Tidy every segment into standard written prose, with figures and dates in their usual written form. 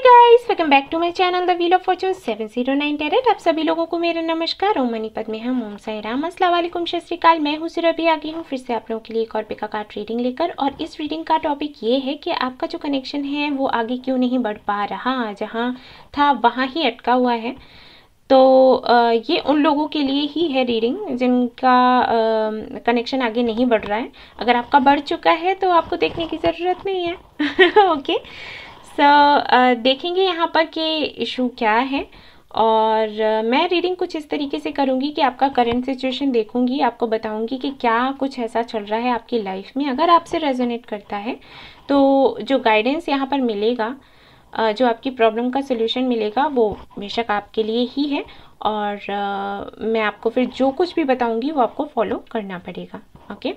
Guys, welcome back to my channel the wheel of fortune 709 tarot. आप सभी लोगों को मेरा नमस्कार। ओम मनीपत में हम ओम साई राम, अस्सलाम वालेकुम, सत श्री अकाल। मैं हूँ सुरभि, आ गई हूँ फिर से आप लोगों के लिए एक और पिका कार्ड रीडिंग लेकर। और इस रीडिंग का टॉपिक ये है कि आपका जो कनेक्शन है वो आगे क्यों नहीं बढ़ पा रहा, जहाँ था वहाँ ही अटका हुआ है। तो ये उन लोगों के लिए ही है रीडिंग जिनका कनेक्शन आगे नहीं बढ़ रहा है। अगर आपका बढ़ चुका है तो आपको देखने की ज़रूरत नहीं है। ओके, देखेंगे यहाँ पर कि इशू क्या है। और मैं रीडिंग कुछ इस तरीके से करूँगी कि आपका करंट सिचुएशन देखूँगी, आपको बताऊँगी कि क्या कुछ ऐसा चल रहा है आपकी लाइफ में। अगर आपसे रेजोनेट करता है तो जो गाइडेंस यहाँ पर मिलेगा, जो आपकी प्रॉब्लम का सलूशन मिलेगा, वो बेशक आपके लिए ही है। और मैं आपको फिर जो कुछ भी बताऊँगी वो आपको फॉलो करना पड़ेगा। ओके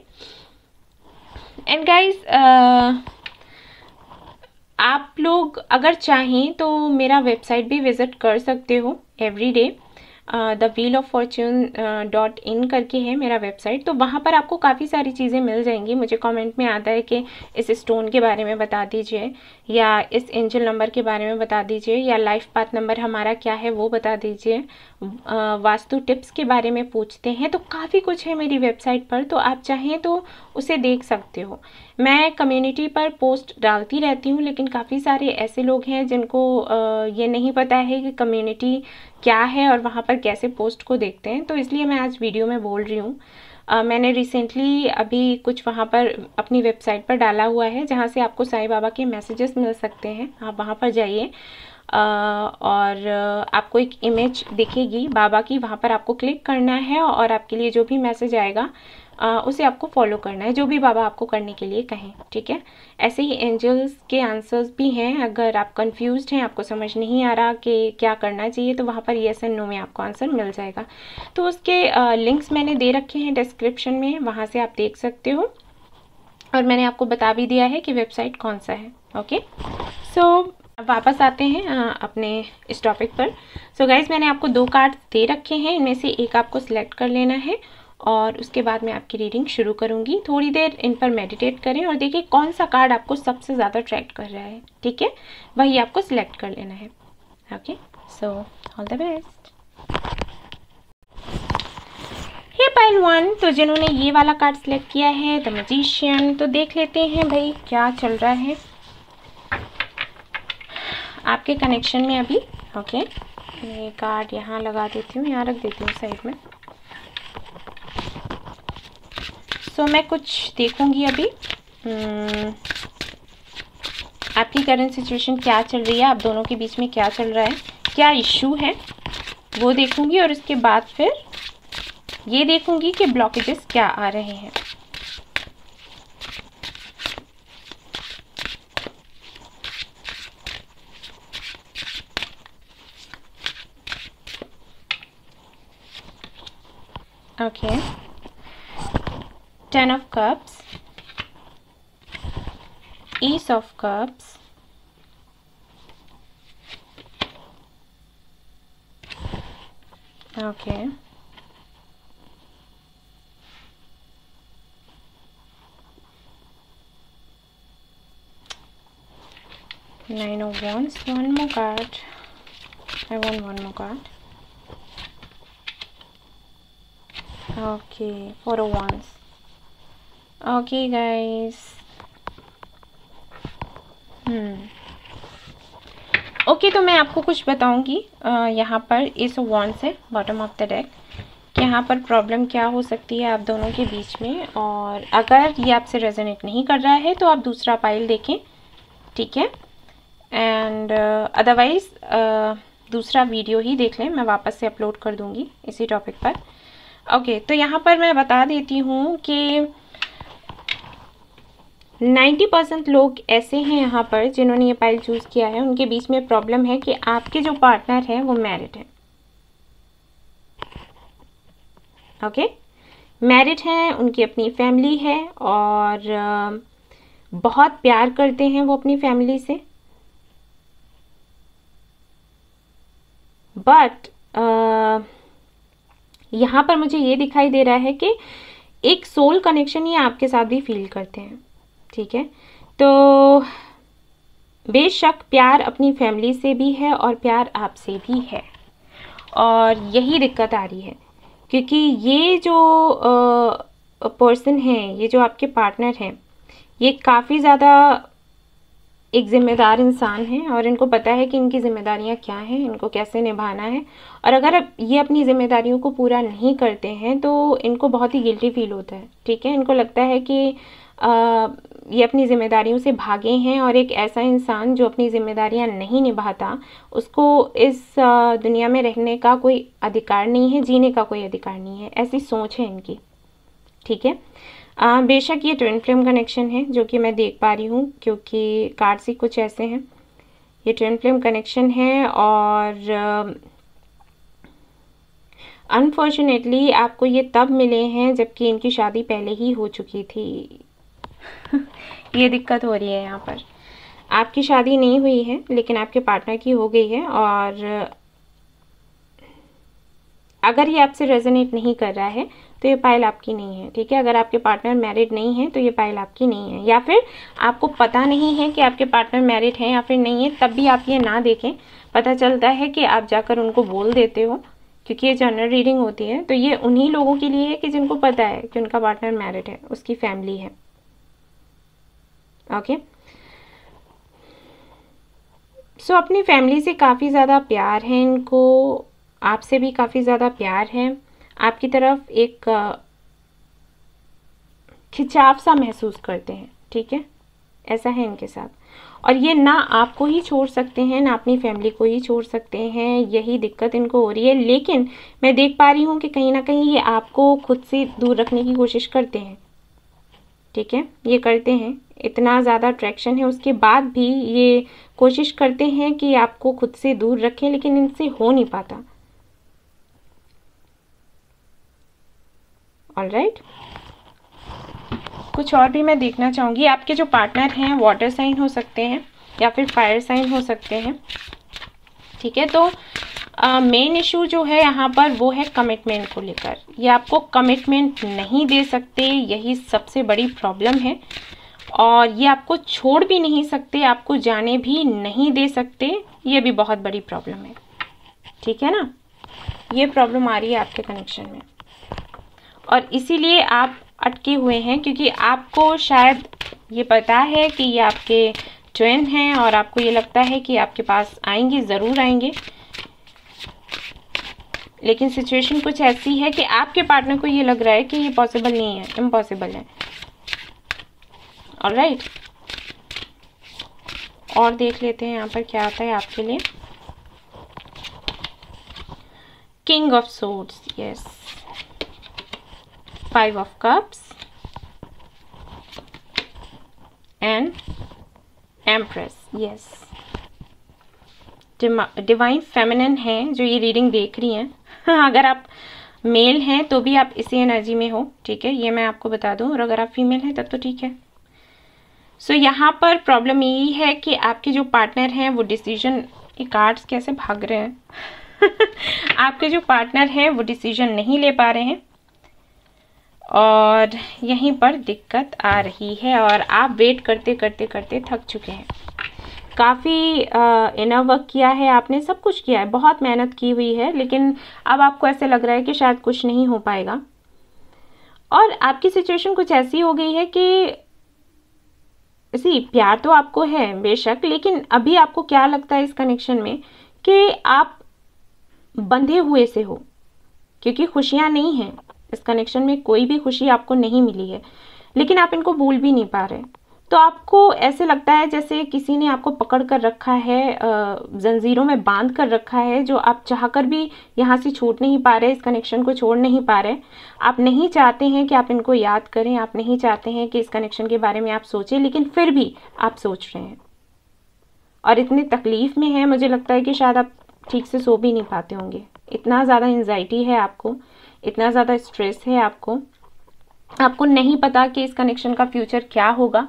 एंड गाइज, आप लोग अगर चाहें तो मेरा वेबसाइट भी विज़िट कर सकते हो। Everyday the wheel of Fortune .in करके है मेरा वेबसाइट। तो वहाँ पर आपको काफ़ी सारी चीज़ें मिल जाएंगी। मुझे कमेंट में आता है कि इस स्टोन के बारे में बता दीजिए, या इस एंजल नंबर के बारे में बता दीजिए, या लाइफ पाथ नंबर हमारा क्या है वो बता दीजिए, वास्तु टिप्स के बारे में पूछते हैं। तो काफ़ी कुछ है मेरी वेबसाइट पर, तो आप चाहें तो उसे देख सकते हो। मैं कम्युनिटी पर पोस्ट डालती रहती हूँ, लेकिन काफ़ी सारे ऐसे लोग हैं जिनको ये नहीं पता है कि कम्युनिटी क्या है और वहाँ पर कैसे पोस्ट को देखते हैं। तो इसलिए मैं आज वीडियो में बोल रही हूँ। मैंने रिसेंटली अभी कुछ वहाँ पर अपनी वेबसाइट पर डाला हुआ है, जहाँ से आपको साईं बाबा के मैसेजेस मिल सकते हैं। आप वहाँ पर जाइए और आपको एक इमेज दिखेगी बाबा की, वहाँ पर आपको क्लिक करना है और आपके लिए जो भी मैसेज आएगा उसे आपको फॉलो करना है, जो भी बाबा आपको करने के लिए कहें। ठीक है, ऐसे ही एंजल्स के आंसर्स भी हैं। अगर आप कंफ्यूज्ड हैं, आपको समझ नहीं आ रहा कि क्या करना चाहिए, तो वहाँ पर येस एंड नो में आपको आंसर मिल जाएगा। तो उसके लिंक्स मैंने दे रखे हैं डिस्क्रिप्शन में, वहाँ से आप देख सकते हो। और मैंने आपको बता भी दिया है कि वेबसाइट कौन सा है। ओके, सो वापस आते हैं अपने इस टॉपिक पर। सो गाइज, मैंने आपको 2 कार्ड दे रखे हैं, इनमें से एक आपको सिलेक्ट कर लेना है और उसके बाद मैं आपकी रीडिंग शुरू करूंगी। थोड़ी देर इन पर मेडिटेट करें और देखिए कौन सा कार्ड आपको सबसे ज़्यादा अट्रैक्ट कर रहा है। ठीक है, वही आपको सिलेक्ट कर लेना है। Okay, so all the best. Hey pile 1, तो जिन्होंने ये वाला कार्ड सिलेक्ट किया है, द मैजिशियन, तो देख लेते हैं भाई क्या चल रहा है आपके कनेक्शन में अभी। ओके, ये कार्ड यहाँ लगा देती हूँ, यहाँ रख देती हूँ साइड में। सो मैं कुछ देखूंगी अभी आपकी करंट सिचुएशन क्या चल रही है, आप दोनों के बीच में क्या चल रहा है, क्या इश्यू है वो देखूंगी। और उसके बाद फिर ये देखूंगी कि ब्लॉकेजेस क्या आ रहे हैं। Okay, 10 of cups, ace of cups, okay, 9 of wands, one more card. I want one more card. Okay, 4 of wands. Okay guys, okay, तो मैं आपको कुछ बताऊंगी। यहाँ पर एस ऑफ वॉन्ड्स है बॉटम ऑफ द डेक, कि यहाँ पर प्रॉब्लम क्या हो सकती है आप दोनों के बीच में। और अगर ये आपसे रेजोनेट नहीं कर रहा है तो आप दूसरा पाइल देखें। ठीक है, एंड अदरवाइज दूसरा वीडियो ही देख लें, मैं वापस से अपलोड कर दूंगी इसी टॉपिक पर। ओके, तो यहाँ पर मैं बता देती हूँ कि 90% लोग ऐसे हैं यहाँ पर जिन्होंने ये पाइल चूज़ किया है, उनके बीच में प्रॉब्लम है कि आपके जो पार्टनर हैं वो मैरिड हैं। ओके, मैरिड हैं, उनकी अपनी फैमिली है और बहुत प्यार करते हैं वो अपनी फैमिली से। बट यहाँ पर मुझे ये दिखाई दे रहा है कि एक सोल कनेक्शन ये आपके साथ भी फील करते हैं। ठीक है, तो बेशक प्यार अपनी फैमिली से भी है और प्यार आपसे भी है, और यही दिक्कत आ रही है क्योंकि ये जो पर्सन है, ये जो आपके पार्टनर हैं, ये काफ़ी ज़्यादा एक ज़िम्मेदार इंसान है और इनको पता है कि इनकी ज़िम्मेदारियां क्या हैं, इनको कैसे निभाना है। और अगर अब ये अपनी ज़िम्मेदारियों को पूरा नहीं करते हैं तो इनको बहुत ही गिल्टी फील होता है, ठीक है। इनको लगता है कि ये अपनी ज़िम्मेदारियों से भागे हैं और एक ऐसा इंसान जो अपनी ज़िम्मेदारियां नहीं निभाता, उसको इस दुनिया में रहने का कोई अधिकार नहीं है, जीने का कोई अधिकार नहीं है, ऐसी सोच है इनकी, ठीक है। बेशक ये ट्विन फ्लेम कनेक्शन है जो कि मैं देख पा रही हूँ क्योंकि कार्ड्स ही कुछ ऐसे हैं। ये ट्विन फ्लेम कनेक्शन है और अनफॉर्चुनेटली आपको ये तब मिले हैं जबकि इनकी शादी पहले ही हो चुकी थी। ये दिक्कत हो रही है यहाँ पर। आपकी शादी नहीं हुई है लेकिन आपके पार्टनर की हो गई है, और अगर ये आपसे रेजोनेट नहीं कर रहा है तो ये पाइल आपकी नहीं है, ठीक है। अगर आपके पार्टनर मैरिड नहीं है तो ये पाइल आपकी नहीं है, या फिर आपको पता नहीं है कि आपके पार्टनर मैरिड हैं या फिर नहीं है, तब भी आप ये ना देखें। पता चलता है कि आप जाकर उनको बोल देते हो, क्योंकि ये जनरल रीडिंग होती है तो ये उन्हीं लोगों के लिए है कि जिनको पता है कि उनका पार्टनर मैरिड है, उसकी फैमिली है, ओके। सो अपनी फैमिली से काफ़ी ज़्यादा प्यार है इनको, आपसे भी काफ़ी ज़्यादा प्यार है, आपकी तरफ एक खिंचाव सा महसूस करते हैं, ठीक है। ऐसा है इनके साथ, और ये ना आपको ही छोड़ सकते हैं ना अपनी फैमिली को ही छोड़ सकते हैं, यही दिक्कत इनको हो रही है। लेकिन मैं देख पा रही हूँ कि कहीं ना कहीं ये आपको खुद से दूर रखने की कोशिश करते हैं, ठीक है। ये करते हैं, इतना ज़्यादा अट्रैक्शन है उसके बाद भी ये कोशिश करते हैं कि आपको खुद से दूर रखें, लेकिन इनसे हो नहीं पाता। ऑलराइट, कुछ और भी मैं देखना चाहूँगी। आपके जो पार्टनर हैं वाटर साइन हो सकते हैं या फिर फायर साइन हो सकते हैं, ठीक है। तो मेन इशू जो है यहाँ पर वो है कमिटमेंट को लेकर। ये आपको कमिटमेंट नहीं दे सकते, यही सबसे बड़ी प्रॉब्लम है, और ये आपको छोड़ भी नहीं सकते, आपको जाने भी नहीं दे सकते, ये भी बहुत बड़ी प्रॉब्लम है, ठीक है ना। ये प्रॉब्लम आ रही है आपके कनेक्शन में, और इसीलिए आप अटके हुए हैं क्योंकि आपको शायद ये पता है कि ये आपके ट्विन हैं और आपको ये लगता है कि आपके पास आएंगे, ज़रूर आएंगे, लेकिन सिचुएशन कुछ ऐसी है कि आपके पार्टनर को ये लग रहा है कि ये पॉसिबल नहीं है, इम्पॉसिबल है। ऑलराइट, और देख लेते हैं यहाँ पर क्या आता है आपके लिए। King of swords, yes, 5 of cups and empress, yes। Divine feminine है जो ये रीडिंग देख रही हैं। अगर आप मेल हैं तो भी आप इसी एनर्जी में हो, ठीक है, ये मैं आपको बता दूं, और अगर आप फीमेल हैं तब तो ठीक है। सो यहाँ पर प्रॉब्लम यही है कि आपके जो पार्टनर हैं वो डिसीजन, ये कार्ड्स कैसे भाग रहे हैं आपके जो पार्टनर हैं वो डिसीजन नहीं ले पा रहे हैं, और यहीं पर दिक्कत आ रही है, और आप वेट करते करते करते थक चुके हैं। काफ़ी इनर वर्क किया है आपने, सब कुछ किया है, बहुत मेहनत की हुई है, लेकिन अब आपको ऐसे लग रहा है कि शायद कुछ नहीं हो पाएगा। और आपकी सिचुएशन कुछ ऐसी हो गई है कि प्यार तो आपको है बेशक, लेकिन अभी आपको क्या लगता है इस कनेक्शन में कि आप बंधे हुए से हो, क्योंकि खुशियाँ नहीं हैं इस कनेक्शन में, कोई भी खुशी आपको नहीं मिली है, लेकिन आप इनको भूल भी नहीं पा रहे। तो आपको ऐसे लगता है जैसे किसी ने आपको पकड़ कर रखा है, जंजीरों में बांध कर रखा है, जो आप चाहकर भी यहाँ से छूट नहीं पा रहे, इस कनेक्शन को छोड़ नहीं पा रहे। आप नहीं चाहते हैं कि आप इनको याद करें, आप नहीं चाहते हैं कि इस कनेक्शन के बारे में आप सोचें, लेकिन फिर भी आप सोच रहे हैं और इतनी तकलीफ में हैं, मुझे लगता है कि शायद आप ठीक से सो भी नहीं पाते होंगे। इतना ज़्यादा एंजाइटी है आपको, इतना ज़्यादा स्ट्रेस है आपको नहीं पता कि इस कनेक्शन का फ्यूचर क्या होगा।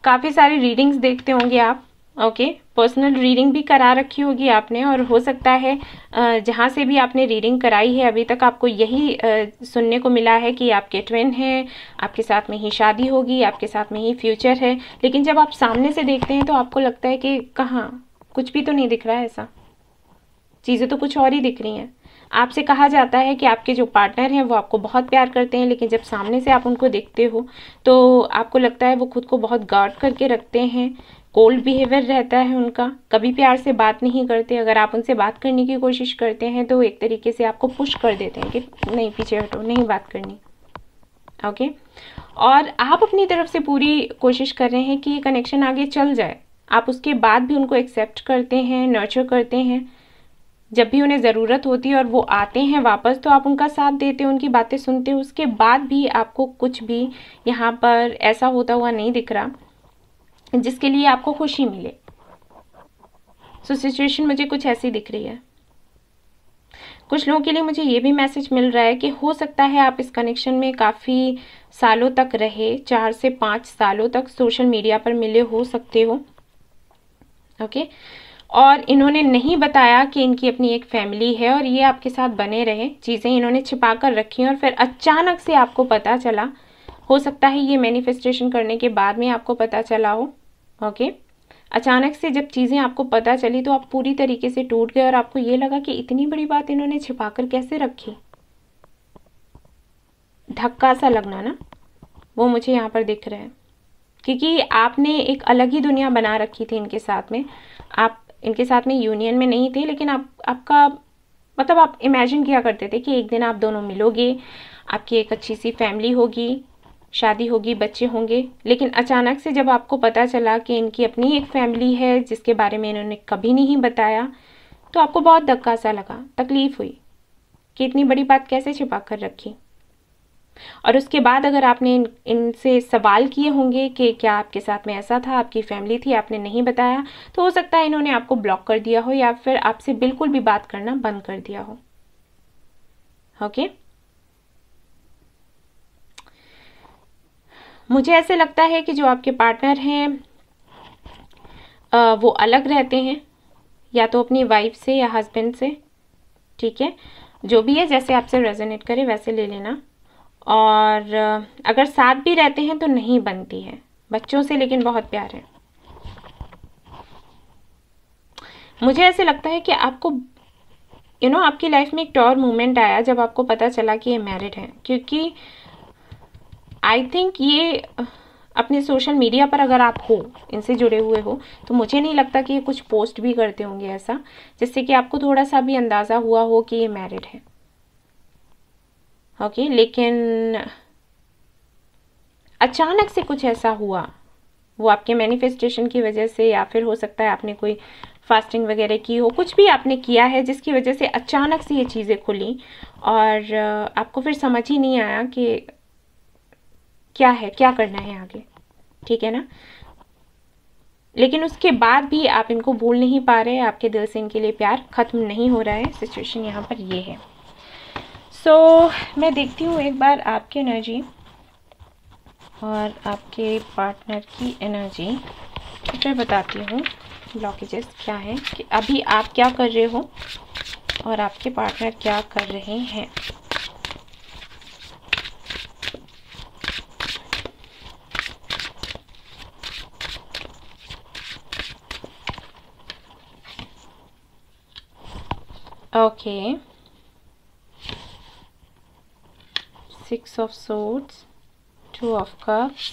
काफ़ी सारी रीडिंग्स देखते होंगे आप, ओके, पर्सनल रीडिंग भी करा रखी होगी आपने, और हो सकता है जहाँ से भी आपने रीडिंग कराई है अभी तक आपको यही सुनने को मिला है कि आपके ट्विन हैं, आपके साथ में ही शादी होगी, आपके साथ में ही फ्यूचर है। लेकिन जब आप सामने से देखते हैं तो आपको लगता है कि कहाँ, कुछ भी तो नहीं दिख रहा है, ऐसा चीज़ें तो कुछ और ही दिख रही हैं। आपसे कहा जाता है कि आपके जो पार्टनर हैं वो आपको बहुत प्यार करते हैं, लेकिन जब सामने से आप उनको देखते हो तो आपको लगता है वो खुद को बहुत गार्ड करके रखते हैं, कोल्ड बिहेवियर रहता है उनका, कभी प्यार से बात नहीं करते। अगर आप उनसे बात करने की कोशिश करते हैं तो एक तरीके से आपको पुश कर देते हैं कि नहीं, पीछे हटो, नहीं बात करनी। ओके, और आप अपनी तरफ से पूरी कोशिश कर रहे हैं कि ये कनेक्शन आगे चल जाए। आप उसके बाद भी उनको एक्सेप्ट करते हैं, नर्चर करते हैं। जब भी उन्हें ज़रूरत होती है और वो आते हैं वापस तो आप उनका साथ देते हो, उनकी बातें सुनते हो। उसके बाद भी आपको कुछ भी यहाँ पर ऐसा होता हुआ नहीं दिख रहा जिसके लिए आपको खुशी मिले। सो सिचुएशन मुझे कुछ ऐसी दिख रही है। कुछ लोगों के लिए मुझे ये भी मैसेज मिल रहा है कि हो सकता है आप इस कनेक्शन में काफ़ी सालों तक रहे, 4 से 5 सालों तक सोशल मीडिया पर मिले हो सकते हो। ओके, और इन्होंने नहीं बताया कि इनकी अपनी एक फैमिली है और ये आपके साथ बने रहे। चीज़ें इन्होंने छिपा कर रखी हैं और फिर अचानक से आपको पता चला। हो सकता है ये मैनिफेस्टेशन करने के बाद में आपको पता चला हो। ओके, अचानक से जब चीज़ें आपको पता चली तो आप पूरी तरीके से टूट गए और आपको ये लगा कि इतनी बड़ी बात इन्होंने छिपा कर कैसे रखी। धक्का सा लगना ना, वो मुझे यहाँ पर दिख रहा है, क्योंकि आपने एक अलग ही दुनिया बना रखी थी इनके साथ में। आप इनके साथ में यूनियन में नहीं थे, लेकिन आपका मतलब आप इमेजिन किया करते थे कि एक दिन आप दोनों मिलोगे, आपकी एक अच्छी सी फैमिली होगी, शादी होगी, बच्चे होंगे। लेकिन अचानक से जब आपको पता चला कि इनकी अपनी एक फैमिली है जिसके बारे में इन्होंने कभी नहीं बताया, तो आपको बहुत धक्का सा लगा, तकलीफ हुई कि इतनी बड़ी बात कैसे छिपा कर रखी। और उसके बाद अगर आपने इनसे सवाल किए होंगे कि क्या आपके साथ में ऐसा था, आपकी फैमिली थी, आपने नहीं बताया, तो हो सकता है इन्होंने आपको ब्लॉक कर दिया हो या फिर आपसे बिल्कुल भी बात करना बंद कर दिया हो। ओके, मुझे ऐसे लगता है कि जो आपके पार्टनर हैं वो अलग रहते हैं, या तो अपनी वाइफ से या हस्बैंड से। ठीक है, जो भी है, जैसे आपसे रेजोनेट करे वैसे ले लेना। और अगर साथ भी रहते हैं तो नहीं बनती है बच्चों से, लेकिन बहुत प्यार है। मुझे ऐसे लगता है कि आपको आपकी लाइफ में एक टॉर मोमेंट आया जब आपको पता चला कि ये मैरिड हैं, क्योंकि आई थिंक ये अपने सोशल मीडिया पर अगर आप हो, इनसे जुड़े हुए हो, तो मुझे नहीं लगता कि ये कुछ पोस्ट भी करते होंगे ऐसा जिससे कि आपको थोड़ा सा भी अंदाज़ा हुआ हो कि ये मैरिड है। ओके, लेकिन अचानक से कुछ ऐसा हुआ, वो आपके मैनिफेस्टेशन की वजह से, या फिर हो सकता है आपने कोई फास्टिंग वगैरह की हो, कुछ भी आपने किया है जिसकी वजह से अचानक से ये चीज़ें खुली और आपको फिर समझ ही नहीं आया कि क्या है, क्या करना है आगे। ठीक है ना, लेकिन उसके बाद भी आप इनको भूल नहीं पा रहे, आपके दिल से इनके लिए प्यार ख़त्म नहीं हो रहा है। सिचुएशन यहाँ पर ये है। सो मैं देखती हूँ एक बार आपकी एनर्जी और आपके पार्टनर की एनर्जी, फिर बताती हूँ ब्लॉकेजेस क्या हैं, कि अभी आप क्या कर रहे हो और आपके पार्टनर क्या कर रहे हैं। Okay, 6 of swords, 2 of cups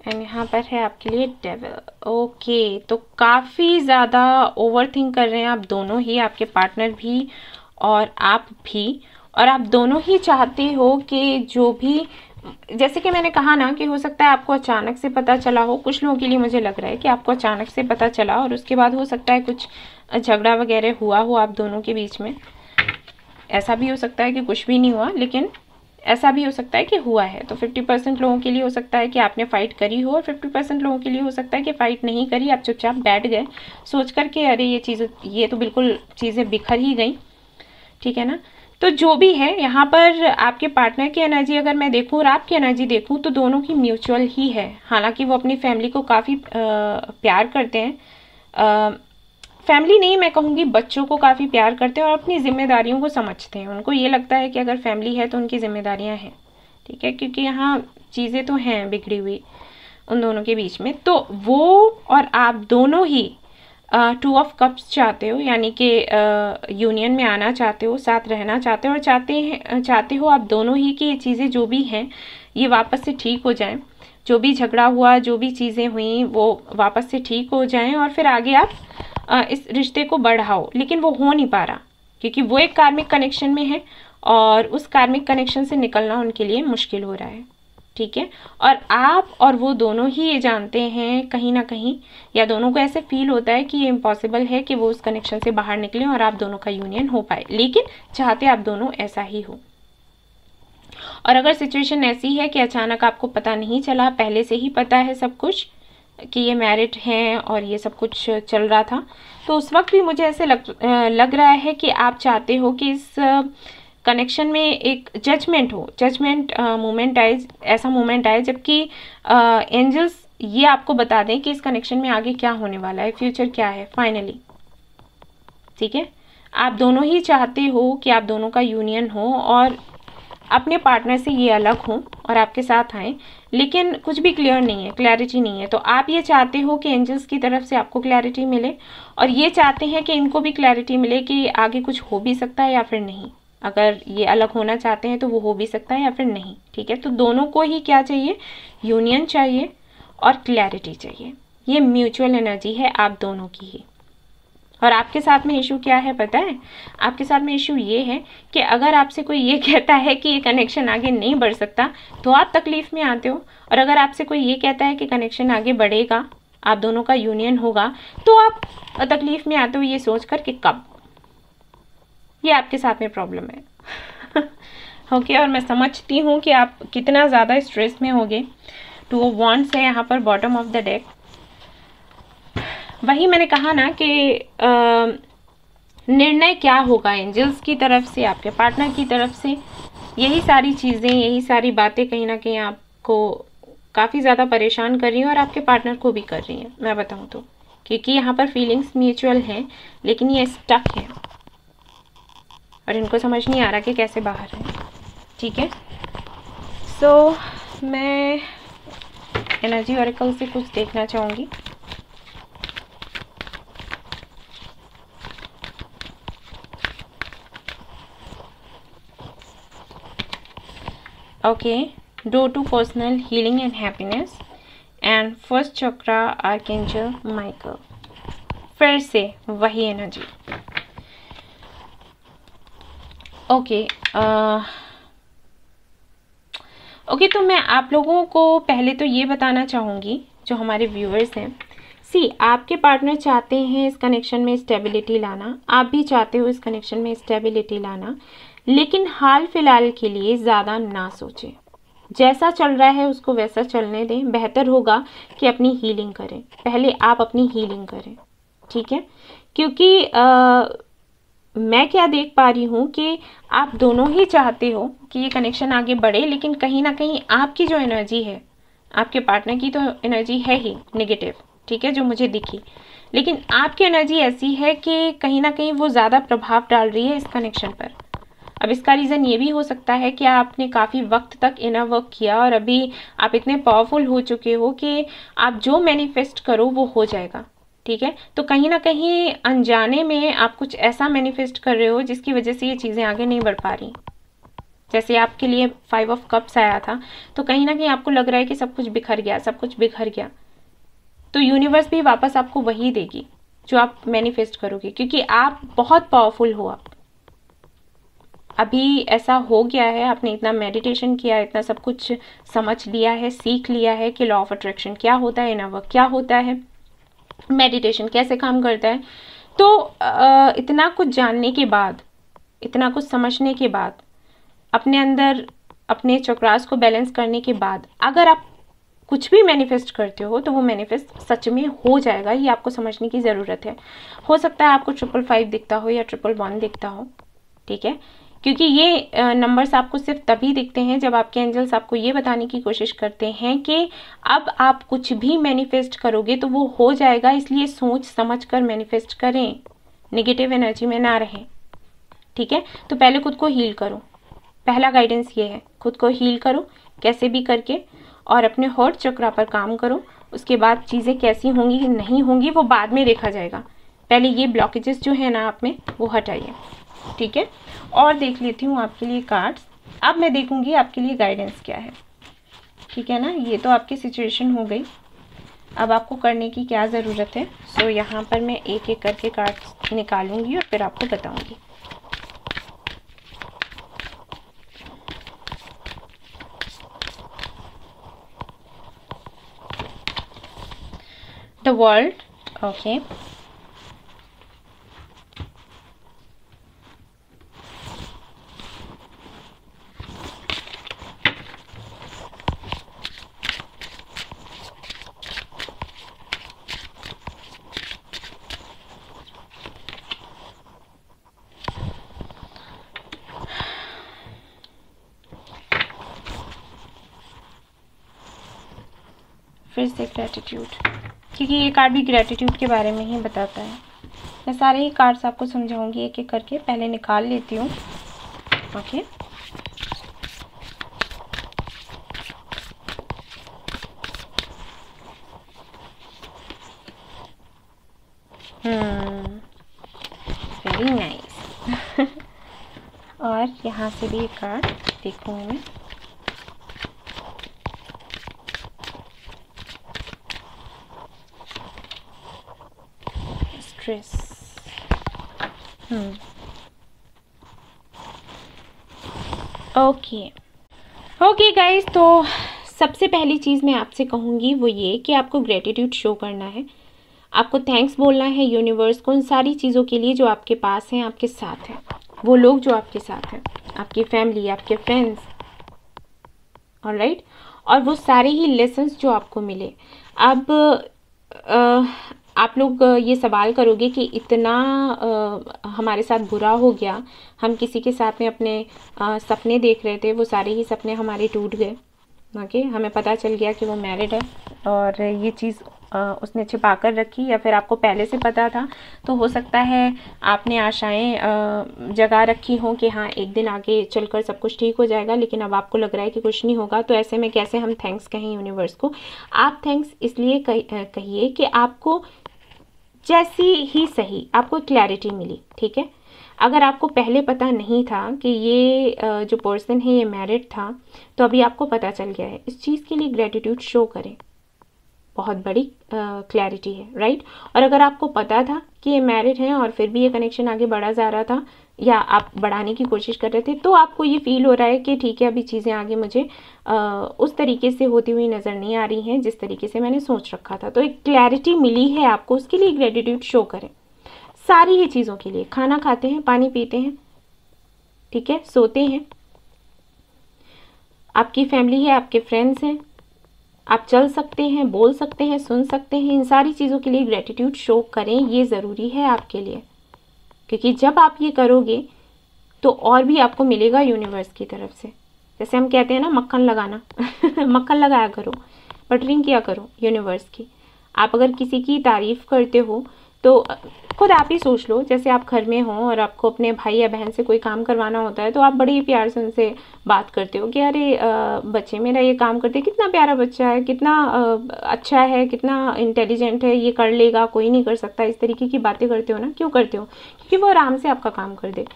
and यहाँ पर है आपके लिए डेविल। ओके, तो काफ़ी ज़्यादा ओवरथिंक कर रहे हैं आप दोनों ही, आपके पार्टनर भी और आप भी, और आप दोनों ही चाहते हो कि जो भी, जैसे कि मैंने कहा ना कि हो सकता है आपको अचानक से पता चला हो। कुछ लोगों के लिए मुझे लग रहा है कि आपको अचानक से पता चला और उसके बाद हो सकता है कुछ झगड़ा वगैरह हुआ हो आप दोनों के बीच में। ऐसा भी हो सकता है कि कुछ भी नहीं हुआ, लेकिन ऐसा भी हो सकता है कि हुआ है। तो 50% लोगों के लिए हो सकता है कि आपने फ़ाइट करी हो और 50% लोगों के लिए हो सकता है कि फ़ाइट नहीं करी, आप चुपचाप बैठ गए सोच कर के अरे ये तो बिल्कुल चीज़ें बिखर ही गई। ठीक है ना, तो जो भी है यहाँ पर आपके पार्टनर की एनर्जी अगर मैं देखूँ और आपकी एनर्जी देखूँ तो दोनों की म्यूचुअल ही है। हालांकि वो अपनी फैमिली को काफ़ी प्यार करते हैं, फैमिली नहीं मैं कहूँगी, बच्चों को काफ़ी प्यार करते हैं और अपनी जिम्मेदारियों को समझते हैं। उनको ये लगता है कि अगर फैमिली है तो उनकी जिम्मेदारियाँ हैं, ठीक है, क्योंकि यहाँ चीज़ें तो हैं बिगड़ी हुई उन दोनों के बीच में। तो वो और आप दोनों ही 2 ऑफ कप्स चाहते हो, यानी कि यूनियन में आना चाहते हो, साथ रहना चाहते हो और चाहते हो आप दोनों ही कि ये चीज़ें जो भी हैं ये वापस से ठीक हो जाएं। जो भी झगड़ा हुआ, जो भी चीज़ें हुई वो वापस से ठीक हो जाएं और फिर आगे आप इस रिश्ते को बढ़ाओ। लेकिन वो हो नहीं पा रहा क्योंकि वो एक कार्मिक कनेक्शन में है और उस कार्मिक कनेक्शन से निकलना उनके लिए मुश्किल हो रहा है, ठीक है। और आप और वो दोनों ही ये जानते हैं कहीं ना कहीं, या दोनों को ऐसे फील होता है कि ये इम्पॉसिबल है कि वो उस कनेक्शन से बाहर निकले और आप दोनों का यूनियन हो पाए, लेकिन चाहते आप दोनों ऐसा ही हो। और अगर सिचुएशन ऐसी है कि अचानक आपको पता नहीं चला, पहले से ही पता है सब कुछ कि ये मैरिड हैं और ये सब कुछ चल रहा था, तो उस वक्त भी मुझे ऐसे लग रहा है कि आप चाहते हो कि इस कनेक्शन में एक जजमेंट मोमेंट आए, ऐसा मोमेंट आए जबकि एंजल्स ये आपको बता दें कि इस कनेक्शन में आगे क्या होने वाला है, फ्यूचर क्या है फाइनली, ठीक है। आप दोनों ही चाहते हो कि आप दोनों का यूनियन हो और अपने पार्टनर से ये अलग हों और आपके साथ आएँ, लेकिन कुछ भी क्लियर नहीं है, क्लैरिटी नहीं है। तो आप ये चाहते हो कि एंजल्स की तरफ से आपको क्लैरिटी मिले और ये चाहते हैं कि इनको भी क्लैरिटी मिले कि आगे कुछ हो भी सकता है या फिर नहीं। अगर ये अलग होना चाहते हैं तो वो हो भी सकता है या फिर नहीं, ठीक है। तो दोनों को ही क्या चाहिए, यूनियन चाहिए और क्लैरिटी चाहिए। ये म्यूचुअल एनर्जी है आप दोनों की ही। और आपके साथ में इशू क्या है पता है, आपके साथ में इशू ये है कि अगर आपसे कोई ये कहता है कि ये कनेक्शन आगे नहीं बढ़ सकता तो आप तकलीफ में आते हो, और अगर आपसे कोई ये कहता है कि कनेक्शन आगे बढ़ेगा, आप दोनों का यूनियन होगा, तो आप तकलीफ में आते हो ये सोचकर कि कब। ये आपके साथ में प्रॉब्लम है ओके। और मैं समझती हूँ कि आप कितना ज़्यादा स्ट्रेस में होगे। 2 ऑफ वॉन्ड्स है यहाँ पर बॉटम ऑफ द डेक। वही मैंने कहा ना कि निर्णय क्या होगा एंजल्स की तरफ से, आपके पार्टनर की तरफ से, यही सारी चीज़ें, यही सारी बातें कहीं ना कहीं आपको काफ़ी ज़्यादा परेशान कर रही हैं और आपके पार्टनर को भी कर रही हैं, मैं बताऊं तो। क्योंकि यहाँ पर फीलिंग्स म्यूचुअल हैं लेकिन ये स्टक हैं और इनको समझ नहीं आ रहा कि कैसे बाहर है, ठीक है। सो मैं एनर्जी ऑरेकल से कुछ देखना चाहूँगी। Okay, door to personal healing and happiness and first chakra archangel Michael. फिर से वही एनर्जी। ओके, तो मैं आप लोगों को पहले तो ये बताना चाहूँगी जो हमारे व्यूअर्स हैं, आपके पार्टनर चाहते हैं इस कनेक्शन में स्टेबिलिटी लाना, आप भी चाहते हो इस कनेक्शन में स्टेबिलिटी लाना, लेकिन हाल फिलहाल के लिए ज़्यादा ना सोचें। जैसा चल रहा है उसको वैसा चलने दें। बेहतर होगा कि अपनी हीलिंग करें, पहले आप अपनी हीलिंग करें, ठीक है। क्योंकि मैं क्या देख पा रही हूँ कि आप दोनों ही चाहते हो कि ये कनेक्शन आगे बढ़े, लेकिन कहीं ना कहीं आपकी जो एनर्जी है, आपके पार्टनर की तो एनर्जी है ही नेगेटिव, ठीक है, जो मुझे दिखी, लेकिन आपकी एनर्जी ऐसी है कि कहीं ना कहीं वो ज़्यादा प्रभाव डाल रही है इस कनेक्शन पर। अब इसका रीज़न ये भी हो सकता है कि आपने काफ़ी वक्त तक इनर वर्क किया और अभी आप इतने पावरफुल हो चुके हो कि आप जो मैनिफेस्ट करो वो हो जाएगा, ठीक है। तो कहीं ना कहीं अनजाने में आप कुछ ऐसा मैनिफेस्ट कर रहे हो जिसकी वजह से ये चीज़ें आगे नहीं बढ़ पा रही। जैसे आपके लिए 5 ऑफ कप्स आया था, तो कहीं ना कहीं आपको लग रहा है कि सब कुछ बिखर गया, सब कुछ बिखर गया। तो यूनिवर्स भी वापस आपको वही देगी जो आप मैनिफेस्ट करोगे, क्योंकि आप बहुत पावरफुल हो। आप अभी ऐसा हो गया है, आपने इतना मेडिटेशन किया, इतना सब कुछ समझ लिया है, सीख लिया है कि लॉ ऑफ अट्रैक्शन क्या होता है, इनर वर्क क्या होता है, मेडिटेशन कैसे काम करता है। तो इतना कुछ जानने के बाद, इतना कुछ समझने के बाद, अपने अंदर अपने चक्रास को बैलेंस करने के बाद अगर आप कुछ भी मैनिफेस्ट करते हो तो वो मैनिफेस्ट सच में हो जाएगा। ये आपको समझने की ज़रूरत है। हो सकता है आपको 555 दिखता हो या 111 दिखता हो, ठीक है, क्योंकि ये नंबर्स आपको सिर्फ तभी दिखते हैं जब आपके एंजल्स आपको ये बताने की कोशिश करते हैं कि अब आप कुछ भी मैनिफेस्ट करोगे तो वो हो जाएगा, इसलिए सोच समझ कर मैनिफेस्ट करें, नेगेटिव एनर्जी में ना रहें। ठीक है, तो पहले खुद को हील करो। पहला गाइडेंस ये है, खुद को हील करो कैसे भी करके, और अपने हार्ट चक्रा पर काम करो। उसके बाद चीज़ें कैसी होंगी नहीं होंगी वो बाद में देखा जाएगा, पहले ये ब्लॉकेजेस जो है ना आप में वो हटाइए। ठीक है, और देख लेती हूँ आपके लिए कार्ड्स। अब मैं देखूंगी आपके लिए गाइडेंस क्या है। ठीक है ना, ये तो आपकी सिचुएशन हो गई, अब आपको करने की क्या ज़रूरत है। सो यहाँ पर मैं एक एक करके कार्ड्स निकालूंगी और फिर आपको बताऊंगी। द वर्ल्ड, ओके, फिर से ग्रैटिट्यूड, क्योंकि ये कार्ड भी ग्रैटिट्यूड के बारे में ही बताता है। मैं सारे ही कार्ड्स आपको समझाऊंगी एक एक करके, पहले निकाल लेती हूँ। Okay, very nice. और यहाँ से भी एक कार्ड देखूंगी मैं। स्ट्रेस, ओके गाइस, तो सबसे पहली चीज़ मैं आपसे कहूँगी वो ये कि आपको ग्रेटिट्यूड शो करना है, आपको थैंक्स बोलना है यूनिवर्स को उन सारी चीज़ों के लिए जो आपके पास हैं, आपके साथ हैं, वो लोग जो आपके साथ हैं, आपकी फैमिली, आपके फ्रेंड्स, ऑलराइट, और वो सारे ही लेसन्स जो आपको मिले। अब आप लोग ये सवाल करोगे कि इतना हमारे साथ बुरा हो गया, हम किसी के साथ में अपने सपने देख रहे थे, वो सारे ही सपने हमारे टूट गए। ओके, हमें पता चल गया कि वो मैरिड है और ये चीज़ उसने छिपा कर रखी, या फिर आपको पहले से पता था, तो हो सकता है आपने आशाएं जगा रखी हों कि हाँ एक दिन आगे चलकर सब कुछ ठीक हो जाएगा, लेकिन अब आपको लग रहा है कि कुछ नहीं होगा। तो ऐसे में कैसे हम थैंक्स कहें यूनिवर्स को? आप थैंक्स इसलिए कहिए कि आपको जैसी ही सही आपको क्लैरिटी मिली। ठीक है, अगर आपको पहले पता नहीं था कि ये जो पर्सन है ये मैरिड था, तो अभी आपको पता चल गया है। इस चीज़ के लिए ग्रेटिट्यूड शो करें, बहुत बड़ी क्लैरिटी है, राइट। और अगर आपको पता था कि ये मैरिड है और फिर भी ये कनेक्शन आगे बढ़ा जा रहा था या आप बढ़ाने की कोशिश कर रहे थे, तो आपको ये फील हो रहा है कि ठीक है अभी चीज़ें आगे मुझे उस तरीके से होती हुई नज़र नहीं आ रही हैं जिस तरीके से मैंने सोच रखा था। तो एक क्लैरिटी मिली है आपको, उसके लिए ग्रेटिट्यूड शो करें सारी ही चीज़ों के लिए। खाना खाते हैं, पानी पीते हैं, ठीक है, सोते हैं, आपकी फैमिली है, आपके फ्रेंड्स हैं, आप चल सकते हैं, बोल सकते हैं, सुन सकते हैं, इन सारी चीज़ों के लिए ग्रेटिट्यूड शो करें। ये ज़रूरी है आपके लिए, क्योंकि जब आप ये करोगे तो और भी आपको मिलेगा यूनिवर्स की तरफ से। जैसे हम कहते हैं ना मक्खन लगाना मक्खन लगाया करो, बटरिंग किया करो यूनिवर्स की। आप अगर किसी की तारीफ़ करते हो तो खुद आप ही सोच लो, जैसे आप घर में हो और आपको अपने भाई या बहन से कोई काम करवाना होता है तो आप बड़े ही प्यार से उनसे बात करते हो कि अरे बच्चे मेरा ये काम करते, कितना प्यारा बच्चा है, कितना अच्छा है, कितना इंटेलिजेंट है, ये कर लेगा, कोई नहीं कर सकता। इस तरीके की बातें करते हो ना, क्यों करते हो? क्योंकि वो आराम से आपका काम कर दे।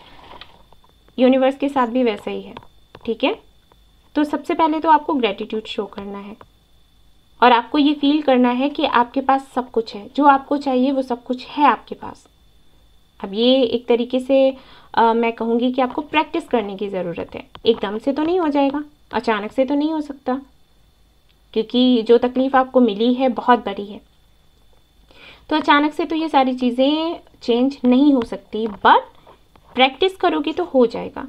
यूनिवर्स के साथ भी वैसा ही है, ठीक है। तो सबसे पहले तो आपको ग्रेटिट्यूड शो करना है और आपको ये फील करना है कि आपके पास सब कुछ है, जो आपको चाहिए वो सब कुछ है आपके पास। अब ये एक तरीके से मैं कहूँगी कि आपको प्रैक्टिस करने की ज़रूरत है। एकदम से तो नहीं हो जाएगा, अचानक से तो नहीं हो सकता, क्योंकि जो तकलीफ़ आपको मिली है बहुत बड़ी है, तो अचानक से तो ये सारी चीज़ें चेंज नहीं हो सकती, बट प्रैक्टिस करोगे तो हो जाएगा।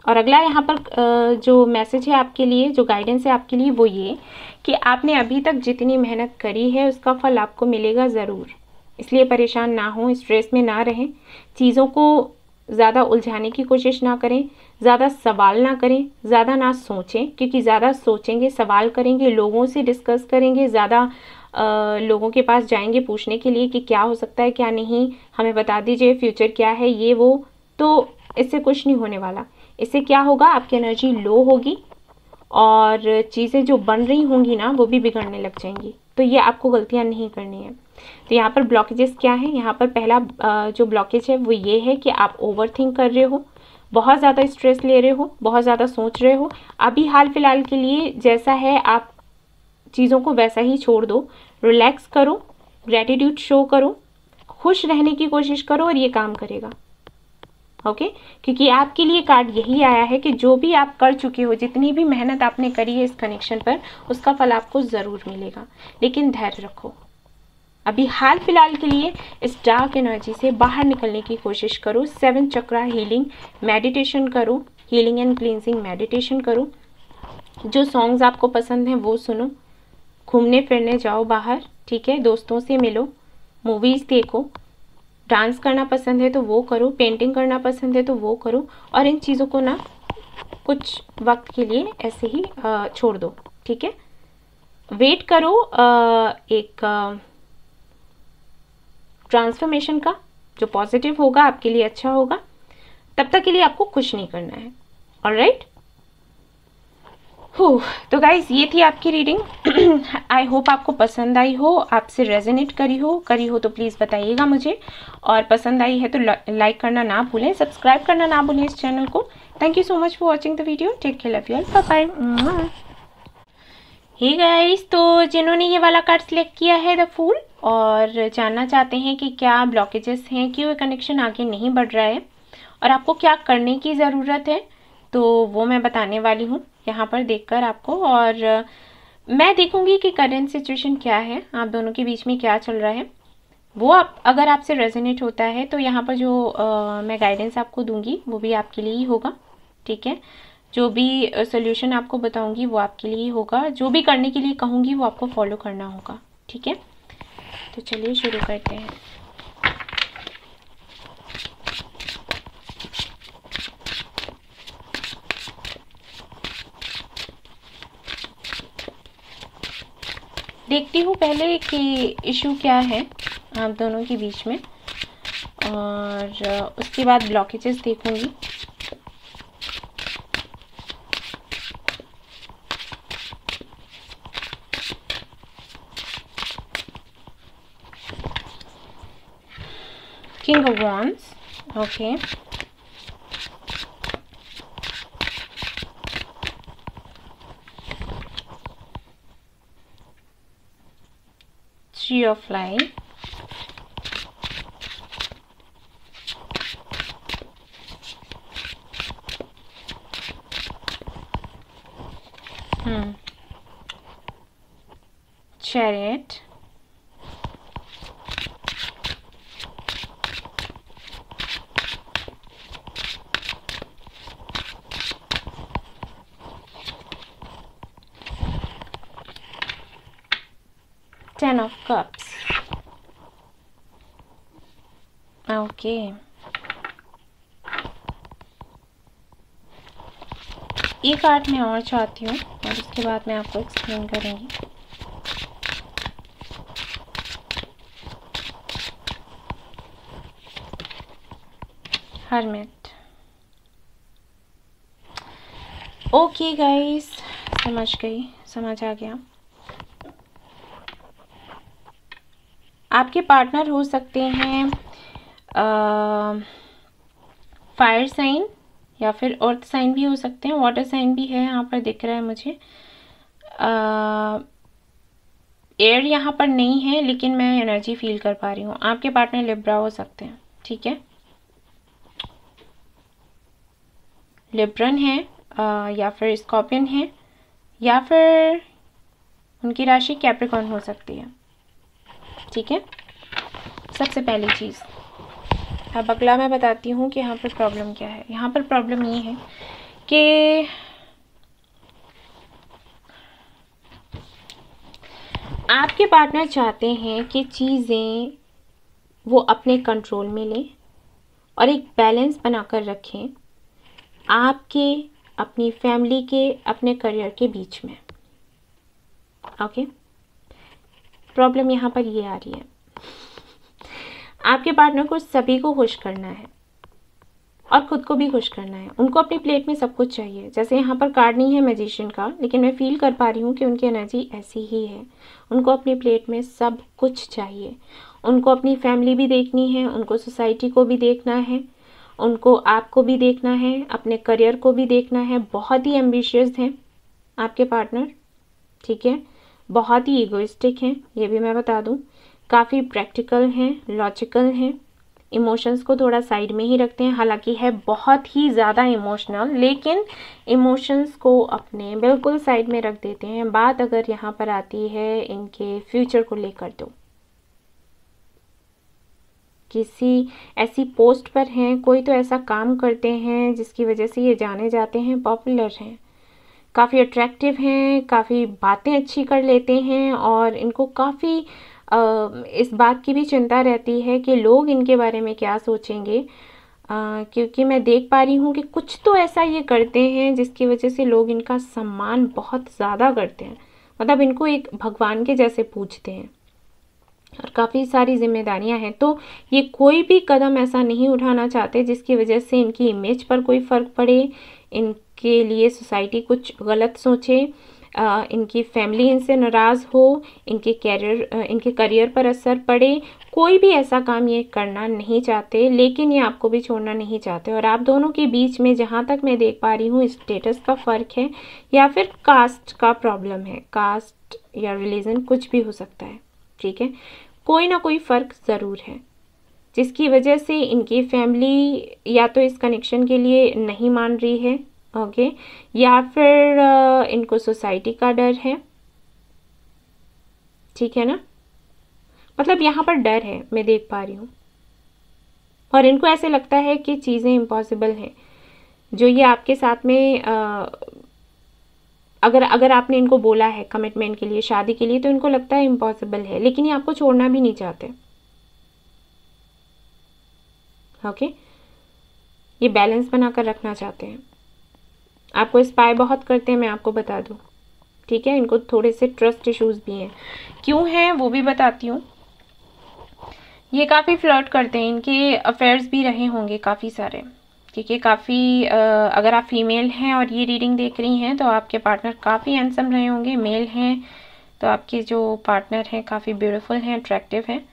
और अगला यहाँ पर जो मैसेज है आपके लिए, जो गाइडेंस है आपके लिए, वो ये कि आपने अभी तक जितनी मेहनत करी है उसका फल आपको मिलेगा ज़रूर। इसलिए परेशान ना हो, स्ट्रेस में ना रहें, चीज़ों को ज़्यादा उलझाने की कोशिश ना करें, ज़्यादा सवाल ना करें, ज़्यादा ना सोचें, क्योंकि ज़्यादा सोचेंगे, सवाल करेंगे, लोगों से डिस्कस करेंगे, ज़्यादा लोगों के पास जाएंगे पूछने के लिए कि क्या हो सकता है क्या नहीं, हमें बता दीजिए फ्यूचर क्या है, ये वो, तो इससे कुछ नहीं होने वाला। इससे क्या होगा, आपकी एनर्जी लो होगी और चीज़ें जो बन रही होंगी ना वो भी बिगड़ने लग जाएंगी। तो ये आपको गलतियां नहीं करनी है। तो यहाँ पर ब्लॉकेजेस क्या है, यहाँ पर पहला जो ब्लॉकेज है वो ये है कि आप ओवर थिंक कर रहे हो, बहुत ज़्यादा स्ट्रेस ले रहे हो, बहुत ज़्यादा सोच रहे हो। अभी हाल फिलहाल के लिए जैसा है आप चीज़ों को वैसा ही छोड़ दो, रिलैक्स करो, ग्रैटिट्यूड शो करो, खुश रहने की कोशिश करो और ये काम करेगा। ओके क्योंकि आपके लिए कार्ड यही आया है कि जो भी आप कर चुके हो, जितनी भी मेहनत आपने करी है इस कनेक्शन पर, उसका फल आपको ज़रूर मिलेगा। लेकिन धैर्य रखो। अभी हाल फिलहाल के लिए इस डार्क एनर्जी से बाहर निकलने की कोशिश करो। 7 चक्रा हीलिंग मेडिटेशन करो, हीलिंग एंड क्लींजिंग मेडिटेशन करो। जो सॉन्ग्स आपको पसंद हैं वो सुनो, घूमने फिरने जाओ बाहर, ठीक है, दोस्तों से मिलो, मूवीज़ देखो, डांस करना पसंद है तो वो करो, पेंटिंग करना पसंद है तो वो करो। और इन चीज़ों को ना कुछ वक्त के लिए ऐसे ही छोड़ दो, ठीक है। वेट करो एक ट्रांसफॉर्मेशन का, जो पॉजिटिव होगा, आपके लिए अच्छा होगा। तब तक के लिए आपको कुछ नहीं करना है। ऑलराइट, तो गाइज ये थी आपकी रीडिंग। आई होप आपको पसंद आई हो, आपसे रेजोनेट करी हो तो प्लीज़ बताइएगा मुझे। और पसंद आई है तो लाइक करना ना भूलें, सब्सक्राइब करना ना भूलें इस चैनल को। Thank you so much for watching the video. Take care, love you all, bye bye. Hey guys, तो जिन्होंने ये वाला कार्ड सिलेक्ट किया है द फूल और जानना चाहते हैं कि क्या ब्लॉकेजेस हैं, क्यों ये कनेक्शन आगे नहीं बढ़ रहा है और आपको क्या करने की ज़रूरत है, तो वो मैं बताने वाली हूँ यहाँ पर देखकर आपको। और मैं देखूँगी कि करंट सिचुएशन क्या है, आप दोनों के बीच में क्या चल रहा है। वो आप अगर आपसे रेजोनेट होता है तो यहाँ पर जो मैं गाइडेंस आपको दूंगी वो भी आपके लिए ही होगा, ठीक है। जो भी सोल्यूशन आपको बताऊंगी वो आपके लिए ही होगा, जो भी करने के लिए कहूँगी वो आपको फॉलो करना होगा, ठीक है। तो चलिए शुरू करते हैं। देखती हूँ पहले कि इशू क्या है आप दोनों के बीच में, और उसके बाद ब्लॉकेजेस देखूंगी। King of wands, okay, Tree of Life, Chariot, Ten of Cups, okay. ये कार्ड मैं और चाहती हूँ और उसके बाद मैं आपको एक्सप्लेन करूँगी। हर्मिट, ओके गाइस, समझ आ गया। आपके पार्टनर हो सकते हैं फायर साइन या फिर अर्थ साइन भी हो सकते हैं, वाटर साइन भी है यहाँ पर दिख रहा है मुझे। एयर यहाँ पर नहीं है लेकिन मैं एनर्जी फील कर पा रही हूँ। आपके पार्टनर लिब्रा हो सकते हैं, ठीक है, लिब्रन है या फिर स्कॉर्पियन है या फिर उनकी राशि कैप्रिकॉर्न हो सकती है, ठीक है। सबसे पहली चीज़, अब अगला मैं बताती हूँ कि यहाँ पर प्रॉब्लम क्या है। यहाँ पर प्रॉब्लम ये है कि आपके पार्टनर चाहते हैं कि चीज़ें वो अपने कंट्रोल में लें और एक बैलेंस बनाकर रखें आपके, अपनी फैमिली के, अपने करियर के बीच में। ओके, प्रॉब्लम यहाँ पर ये आ रही है, आपके पार्टनर को सभी को खुश करना है और खुद को भी खुश करना है। उनको अपनी प्लेट में सब कुछ चाहिए। जैसे यहाँ पर कार्ड नहीं है मैजिशियन का, लेकिन मैं फील कर पा रही हूँ कि उनकी एनर्जी ऐसी ही है। उनको अपनी प्लेट में सब कुछ चाहिए। उनको अपनी फैमिली भी देखनी है, उनको सोसाइटी को भी देखना है, उनको आपको भी देखना है, अपने करियर को भी देखना है। बहुत ही एम्बिशियस हैं आपके पार्टनर, ठीक है। बहुत ही ईगोइस्टिक हैं, ये भी मैं बता दूं। काफ़ी प्रैक्टिकल हैं, लॉजिकल हैं, इमोशंस को थोड़ा साइड में ही रखते हैं। हालांकि है बहुत ही ज़्यादा इमोशनल, लेकिन इमोशंस को अपने बिल्कुल साइड में रख देते हैं। बात अगर यहाँ पर आती है इनके फ्यूचर को लेकर, तो किसी ऐसी पोस्ट पर हैं, कोई तो ऐसा काम करते हैं जिसकी वजह से ये जाने जाते हैं, पॉपुलर हैं, काफ़ी अट्रैक्टिव हैं, काफ़ी बातें अच्छी कर लेते हैं और इनको काफ़ी इस बात की भी चिंता रहती है कि लोग इनके बारे में क्या सोचेंगे, क्योंकि मैं देख पा रही हूँ कि कुछ तो ऐसा ये करते हैं जिसकी वजह से लोग इनका सम्मान बहुत ज़्यादा करते हैं। मतलब इनको एक भगवान के जैसे पूजते हैं और काफ़ी सारी जिम्मेदारियां हैं। तो ये कोई भी कदम ऐसा नहीं उठाना चाहते जिसकी वजह से इनकी इमेज पर कोई फ़र्क पड़े, इनके लिए सोसाइटी कुछ गलत सोचे, इनकी फैमिली इनसे नाराज़ हो, इनके करियर पर असर पड़े। कोई भी ऐसा काम ये करना नहीं चाहते, लेकिन ये आपको भी छोड़ना नहीं चाहते। और आप दोनों के बीच में जहाँ तक मैं देख पा रही हूँ स्टेटस का फ़र्क है या फिर कास्ट का प्रॉब्लम है। कास्ट या रिलीजन कुछ भी हो सकता है, ठीक है। कोई ना कोई फ़र्क ज़रूर है जिसकी वजह से इनकी फैमिली या तो इस कनेक्शन के लिए नहीं मान रही है, ओके, या फिर इनको सोसाइटी का डर है, ठीक है ना। मतलब यहाँ पर डर है, मैं देख पा रही हूँ। और इनको ऐसे लगता है कि चीज़ें इम्पॉसिबल हैं जो ये आपके साथ में अगर आपने इनको बोला है कमिटमेंट के लिए, शादी के लिए, तो इनको लगता है इम्पॉसिबल है, लेकिन ये आपको छोड़ना भी नहीं चाहते, ओके। ये बैलेंस बनाकर रखना चाहते हैं, आपको स्पाई बहुत करते हैं, मैं आपको बता दूं, ठीक है। इनको थोड़े से ट्रस्ट इश्यूज भी हैं। क्यों हैं वो भी बताती हूँ। ये काफ़ी फ्लर्ट करते हैं, इनके अफेयर्स भी रहे होंगे काफ़ी सारे, ठीक है। काफ़ी अगर आप फीमेल हैं और ये रीडिंग देख रही हैं तो आपके पार्टनर काफ़ी हैंडसम रहे होंगे। मेल हैं तो आपके जो पार्टनर हैं काफ़ी ब्यूटीफुल हैं, अट्रैक्टिव हैं।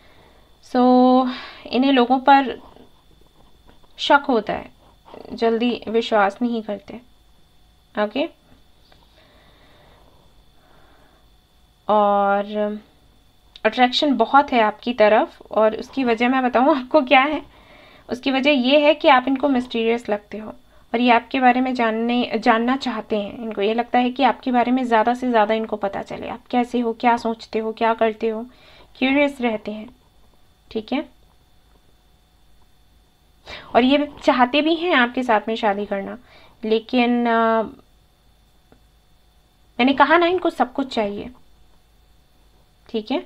सो इन्हें लोगों पर शक होता है, जल्दी विश्वास नहीं करते, ओके। और अट्रैक्शन बहुत है आपकी तरफ, और उसकी वजह मैं बताऊँ आपको क्या है। उसकी वजह ये है कि आप इनको मिस्टीरियस लगते हो और ये आपके बारे में जानना चाहते हैं। इनको ये लगता है कि आपके बारे में ज़्यादा से ज़्यादा इनको पता चले, आप कैसे हो, क्या सोचते हो, क्या करते हो, क्यूरियस रहते हैं, ठीक है। और ये चाहते भी हैं आपके साथ में शादी करना, लेकिन मैंने कहा ना, इनको सब कुछ चाहिए, ठीक है।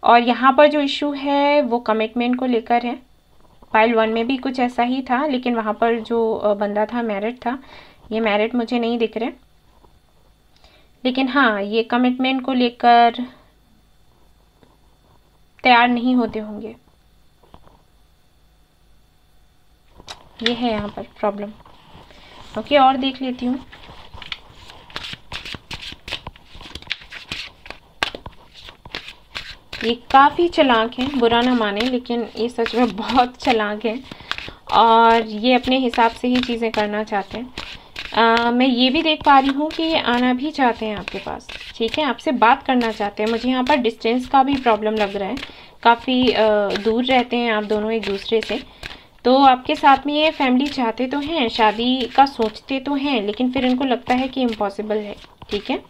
और यहाँ पर जो इशू है वो कमिटमेंट को लेकर है। पाइल 1 में भी कुछ ऐसा ही था, लेकिन वहाँ पर जो बंदा था मैरिड था, ये मैरिड मुझे नहीं दिख रहे। लेकिन हाँ, ये कमिटमेंट को लेकर तैयार नहीं होते होंगे, ये है यहाँ पर प्रॉब्लम, ओके। और देख लेती हूँ। ये काफ़ी चालाक हैं, बुरा ना माने, लेकिन ये सच में बहुत चालाक हैं और ये अपने हिसाब से ही चीज़ें करना चाहते हैं। मैं ये भी देख पा रही हूँ कि ये आना भी चाहते हैं आपके पास, ठीक है, आपसे बात करना चाहते हैं। मुझे यहाँ पर डिस्टेंस का भी प्रॉब्लम लग रहा है, काफ़ी दूर रहते हैं आप दोनों एक दूसरे से। तो आपके साथ में ये फैमिली चाहते तो हैं, शादी का सोचते तो हैं, लेकिन फिर इनको लगता है कि इम्पॉसिबल है, ठीक है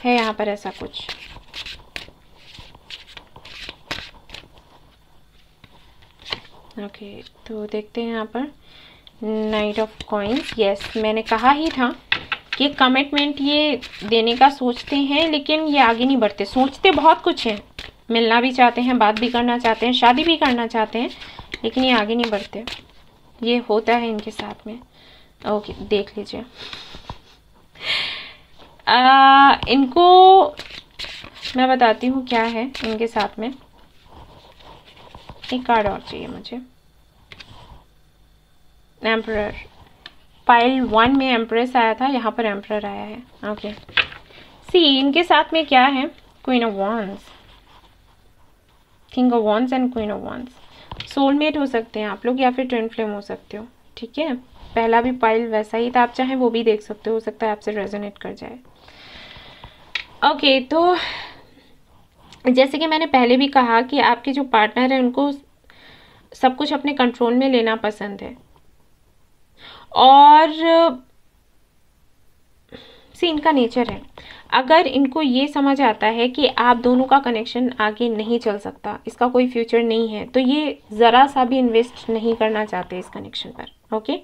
यहाँ पर ऐसा कुछ। ओके, तो देखते हैं यहाँ पर नाइट ऑफ कॉइन्स। यस, मैंने कहा ही था कि कमिटमेंट ये देने का सोचते हैं, लेकिन ये आगे नहीं बढ़ते। सोचते बहुत कुछ हैं, मिलना भी चाहते हैं, बात भी करना चाहते हैं, शादी भी करना चाहते हैं, लेकिन ये आगे नहीं बढ़ते, ये होता है इनके साथ में। ओके, देख लीजिए। इनको मैं बताती हूँ क्या है इनके साथ में। एक कार्ड और चाहिए मुझे। एम्परर, पाइल 1 में एम्प्रेस आया था, यहाँ पर एम्परर आया है। ओके, सी इनके साथ में क्या है, queen of wands, king of wands and queen of wands. Soulmate हो सकते हैं आप लोग या फिर ट्विन फ्लेम हो सकते हो, ठीक है। पहला भी पाइल वैसा ही था, आप चाहें वो भी देख सकते हो सकता है आपसे रेजोनेट कर जाए। ओके, तो जैसे कि मैंने पहले भी कहा कि आपके जो पार्टनर है उनको सब कुछ अपने कंट्रोल में लेना पसंद है, और इनका नेचर है। अगर इनको ये समझ आता है कि आप दोनों का कनेक्शन आगे नहीं चल सकता, इसका कोई फ्यूचर नहीं है, तो ये ज़रा सा भी इन्वेस्ट नहीं करना चाहते इस कनेक्शन पर। ओके,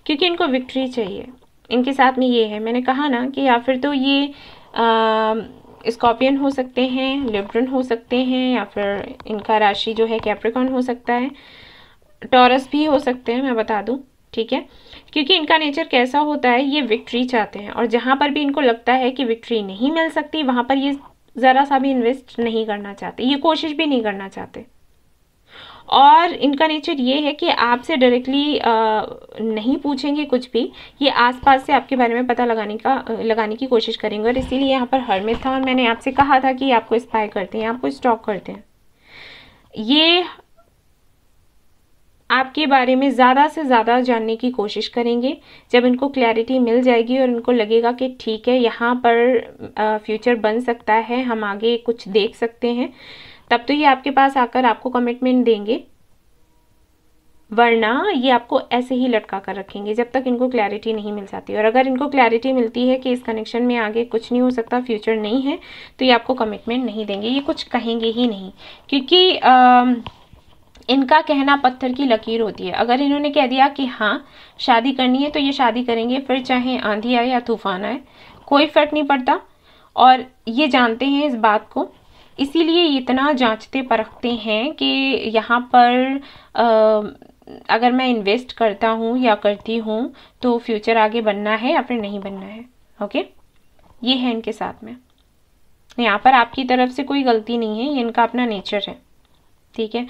क्योंकि इनको विक्ट्री चाहिए। इनके साथ में ये है, मैंने कहा ना कि या फिर तो ये स्कॉर्पियन हो सकते हैं, लिब्रन हो सकते हैं, या फिर इनका राशि जो है कैप्रिकॉर्न हो सकता है, टॉरस भी हो सकते हैं, मैं बता दूं, ठीक है। क्योंकि इनका नेचर कैसा होता है, ये विक्ट्री चाहते हैं, और जहाँ पर भी इनको लगता है कि विक्ट्री नहीं मिल सकती वहाँ पर ये ज़रा सा भी इन्वेस्ट नहीं करना चाहते, ये कोशिश भी नहीं करना चाहते। और इनका नेचर ये है कि आपसे डायरेक्टली नहीं पूछेंगे कुछ भी, ये आसपास से आपके बारे में पता लगाने की कोशिश करेंगे। और इसीलिए यहाँ पर हर्मिट था, और मैंने आपसे कहा था कि आपको स्पाई करते हैं, आपको स्टॉक करते हैं। ये आपके बारे में ज़्यादा से ज़्यादा जानने की कोशिश करेंगे। जब इनको क्लैरिटी मिल जाएगी और इनको लगेगा कि ठीक है यहाँ पर फ्यूचर बन सकता है, हम आगे कुछ देख सकते हैं, तब तो ये आपके पास आकर आपको कमिटमेंट देंगे, वरना ये आपको ऐसे ही लटका कर रखेंगे जब तक इनको क्लैरिटी नहीं मिल जाती। और अगर इनको क्लैरिटी मिलती है कि इस कनेक्शन में आगे कुछ नहीं हो सकता, फ्यूचर नहीं है, तो ये आपको कमिटमेंट नहीं देंगे, ये कुछ कहेंगे ही नहीं। क्योंकि इनका कहना पत्थर की लकीर होती है। अगर इन्होंने कह दिया कि हाँ शादी करनी है तो ये शादी करेंगे, फिर चाहे आंधी आए या तूफान आए, कोई फर्क नहीं पड़ता। और ये जानते हैं इस बात को, इसीलिए इतना जांचते परखते हैं कि यहाँ पर अगर मैं इन्वेस्ट करता हूँ या करती हूँ तो फ्यूचर आगे बनना है या फिर नहीं बनना है। ओके, ये है इनके साथ में। यहाँ पर आपकी तरफ से कोई गलती नहीं है, ये इनका अपना नेचर है, ठीक है।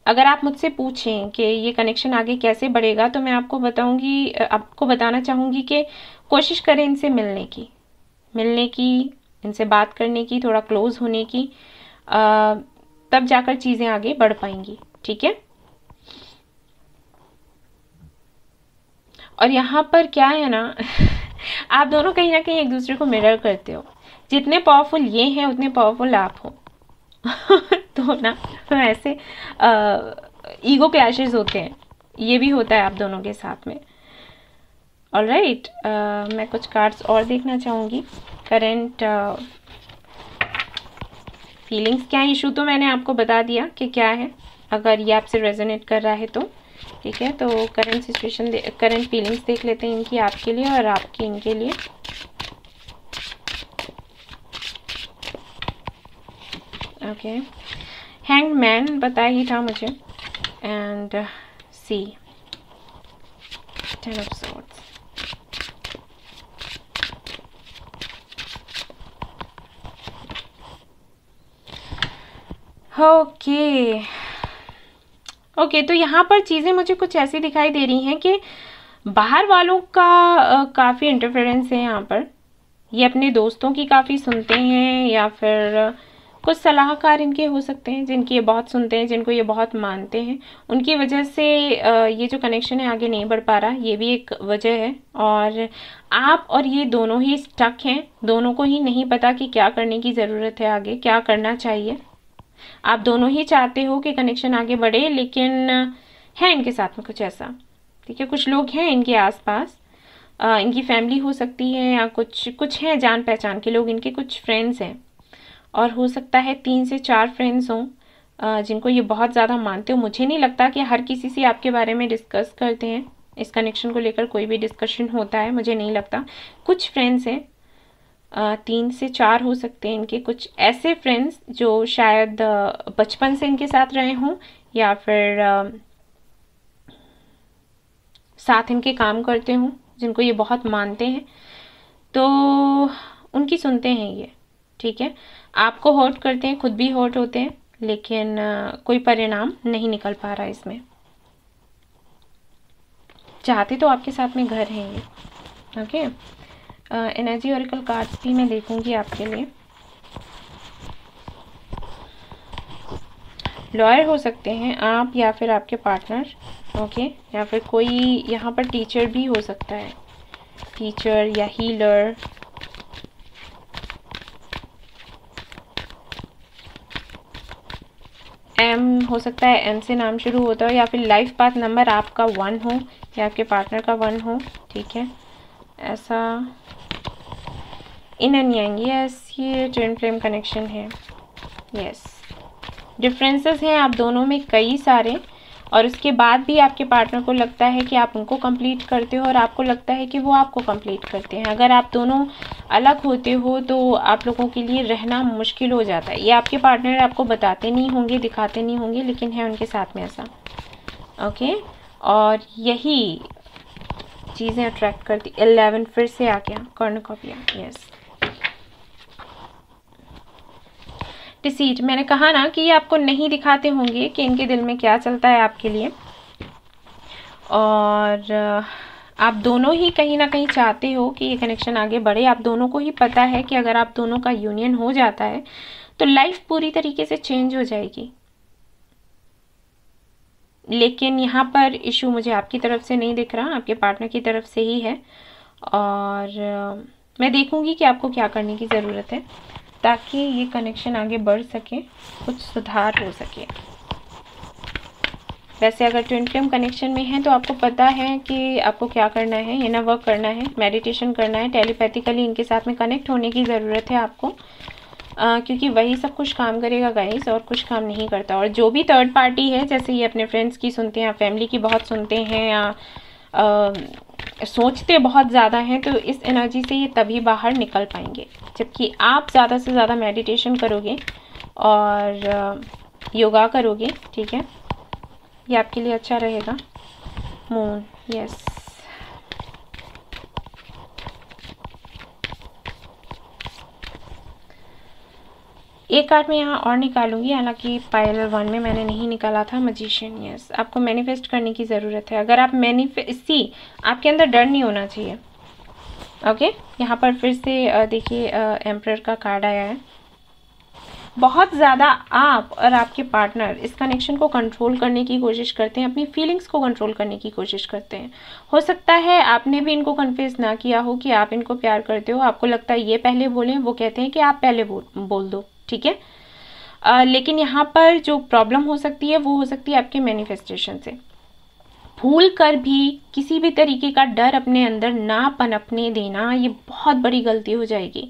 अगर आप मुझसे पूछें कि ये कनेक्शन आगे कैसे बढ़ेगा, तो मैं आपको बताना चाहूँगी कि कोशिश करें इनसे मिलने की, इनसे बात करने की, थोड़ा क्लोज होने की, तब जाकर चीज़ें आगे बढ़ पाएंगी, ठीक है। और यहाँ पर क्या है ना आप दोनों कहीं ना कहीं एक दूसरे को मिरर करते हो। जितने पावरफुल ये हैं उतने पावरफुल आप हो तो ना ऐसे ईगो क्लैशेस होते हैं, ये भी होता है आप दोनों के साथ में। ऑलराइट, मैं कुछ कार्ड्स और देखना चाहूँगी। करंट फीलिंग्स क्या है, इशू तो मैंने आपको बता दिया कि क्या है, अगर ये आपसे रेजोनेट कर रहा है तो ठीक है। तो करंट सिचुएशन, करंट फीलिंग्स देख लेते हैं इनकी आपके लिए और आपकी इनके लिए। ओके, हैंग्ड मैन बताया ही था मुझे, and see 10 of swords. Okay, तो यहाँ पर चीज़ें मुझे कुछ ऐसी दिखाई दे रही हैं कि बाहर वालों का काफ़ी इंटरफेरेंस है यहाँ पर। ये अपने दोस्तों की काफ़ी सुनते हैं, या फिर कुछ सलाहकार इनके हो सकते हैं जिनकी ये बहुत सुनते हैं, जिनको ये बहुत मानते हैं। उनकी वजह से ये जो कनेक्शन है आगे नहीं बढ़ पा रहा, ये भी एक वजह है। और आप और ये दोनों ही स्टक हैं, दोनों को ही नहीं पता कि क्या करने की ज़रूरत है, आगे क्या करना चाहिए। आप दोनों ही चाहते हो कि कनेक्शन आगे बढ़े, लेकिन है इनके साथ में कुछ ऐसा, ठीक है। कुछ लोग हैं इनके आसपास, इनकी फैमिली हो सकती है, या कुछ हैं जान पहचान के लोग, इनके कुछ फ्रेंड्स हैं, और हो सकता है 3 से 4 फ्रेंड्स हों जिनको ये बहुत ज़्यादा मानते हो। मुझे नहीं लगता कि हर किसी से आपके बारे में डिस्कस करते हैं, इस कनेक्शन को लेकर कोई भी डिस्कशन होता है, मुझे नहीं लगता। कुछ फ्रेंड्स हैं 3 से 4 हो सकते हैं इनके कुछ ऐसे फ्रेंड्स जो शायद बचपन से इनके साथ रहे हों या फिर साथ इनके काम करते हों, जिनको ये बहुत मानते हैं, तो उनकी सुनते हैं ये, ठीक है। आपको हर्ट करते हैं, खुद भी हर्ट होते हैं, लेकिन कोई परिणाम नहीं निकल पा रहा इसमें। चाहते तो आपके साथ में घर हैं ये, ओके। एनर्जी ऑरेकल कार्ड्स भी मैं देखूंगी आपके लिए। लॉयर हो सकते हैं आप या फिर आपके पार्टनर, ओके, या फिर कोई यहाँ पर टीचर भी हो सकता है, टीचर या हीलर। एम हो सकता है, एम से नाम शुरू होता हो, या फिर लाइफ पाथ नंबर आपका 1 हो या आपके पार्टनर का 1 हो, ठीक है। ऐसा इन एंड यांग, यस, ये ट्विन फ्लेम कनेक्शन है, यस। डिफरेंसेस हैं आप दोनों में कई सारे, और उसके बाद भी आपके पार्टनर को लगता है कि आप उनको कंप्लीट करते हो और आपको लगता है कि वो आपको कंप्लीट करते हैं। अगर आप दोनों अलग होते हो तो आप लोगों के लिए रहना मुश्किल हो जाता है। ये आपके पार्टनर आपको बताते नहीं होंगे, दिखाते नहीं होंगे, लेकिन है उनके साथ में ऐसा, ओके। और यही चीज़ें अट्रैक्ट करती। 11 फिर से आ गया, कॉर्नुकोपिया, यस। डिसीट, मैंने कहा ना कि ये आपको नहीं दिखाते होंगे कि इनके दिल में क्या चलता है आपके लिए, और आप दोनों ही कहीं ना कहीं चाहते हो कि ये कनेक्शन आगे बढ़े। आप दोनों को ही पता है कि अगर आप दोनों का यूनियन हो जाता है तो लाइफ पूरी तरीके से चेंज हो जाएगी। लेकिन यहाँ पर इशू मुझे आपकी तरफ से नहीं दिख रहा, आपके पार्टनर की तरफ से ही है, और मैं देखूंगी कि आपको क्या करने की ज़रूरत है ताकि ये कनेक्शन आगे बढ़ सके, कुछ सुधार हो सके। वैसे अगर ट्विन फ्लेम कनेक्शन में है तो आपको पता है कि आपको क्या करना है, इनर वर्क करना है, मेडिटेशन करना है, टेलीपैथिकली इनके साथ में कनेक्ट होने की ज़रूरत है आपको, क्योंकि वही सब कुछ काम करेगा गाइस, और कुछ काम नहीं करता। और जो भी थर्ड पार्टी है, जैसे ये अपने फ्रेंड्स की सुनते हैं, फैमिली की बहुत सुनते हैं, या सोचते बहुत ज़्यादा हैं, तो इस एनर्जी से ये तभी बाहर निकल पाएंगे जबकि आप ज़्यादा से ज़्यादा मेडिटेशन करोगे और योगा करोगे, ठीक है। ये आपके लिए अच्छा रहेगा। Moon, yes. एक कार्ड मैं यहाँ और निकालूंगी, हालांकि पायल 1 में मैंने नहीं निकाला था। Magician, yes. आपको मैनिफेस्ट करने की ज़रूरत है। अगर आप आपके अंदर डर नहीं होना चाहिए, ओके। यहाँ पर फिर से देखिए एम्परर का कार्ड आया है। बहुत ज़्यादा आप और आपके पार्टनर इस कनेक्शन को कंट्रोल करने की कोशिश करते हैं, अपनी फीलिंग्स को कंट्रोल करने की कोशिश करते हैं। हो सकता है आपने भी इनको कन्फेस ना किया हो कि आप इनको प्यार करते हो, आपको लगता है ये पहले बोलें, वो कहते हैं कि आप पहले बोल दो, ठीक है। लेकिन यहाँ पर जो प्रॉब्लम हो सकती है वो हो सकती है आपके मैनिफेस्टेशन से। भूल कर भी किसी भी तरीके का डर अपने अंदर ना पनपने देना, ये बहुत बड़ी गलती हो जाएगी।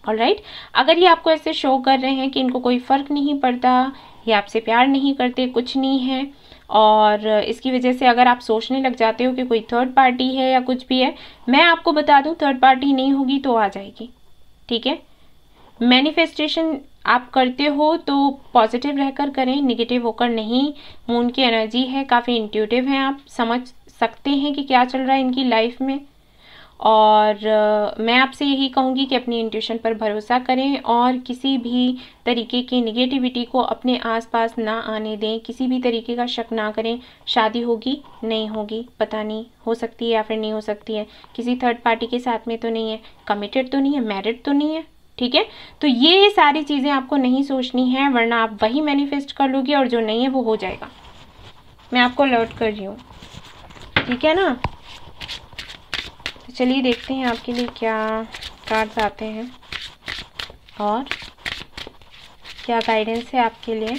ऑलराइट, अगर ये आपको ऐसे शो कर रहे हैं कि इनको कोई फर्क नहीं पड़ता, ये आपसे प्यार नहीं करते, कुछ नहीं है, और इसकी वजह से अगर आप सोचने लग जाते हो कि कोई थर्ड पार्टी है या कुछ भी है, मैं आपको बता दूं थर्ड पार्टी नहीं होगी तो आ जाएगी, ठीक है। मैनिफेस्टेशन आप करते हो तो पॉजिटिव रहकर करें, निगेटिव होकर नहीं। मून की एनर्जी है, काफ़ी इंट्यूटिव हैं, आप समझ सकते हैं कि क्या चल रहा है इनकी लाइफ में, और मैं आपसे यही कहूँगी कि अपनी इंट्यूशन पर भरोसा करें और किसी भी तरीके की निगेटिविटी को अपने आसपास ना आने दें, किसी भी तरीके का शक ना करें। शादी होगी नहीं होगी पता नहीं, हो सकती है या फिर नहीं हो सकती है, किसी थर्ड पार्टी के साथ में तो नहीं है, कमिटेड तो नहीं है, मैरिड तो नहीं है, ठीक है। तो ये सारी चीज़ें आपको नहीं सोचनी है, वरना आप वही मैनिफेस्ट कर लोगे और जो नहीं है वो हो जाएगा। मैं आपको अलर्ट कर रही हूँ, ठीक है ना। तो चलिए देखते हैं आपके लिए क्या कार्ड्स आते हैं और क्या गाइडेंस है आपके लिए।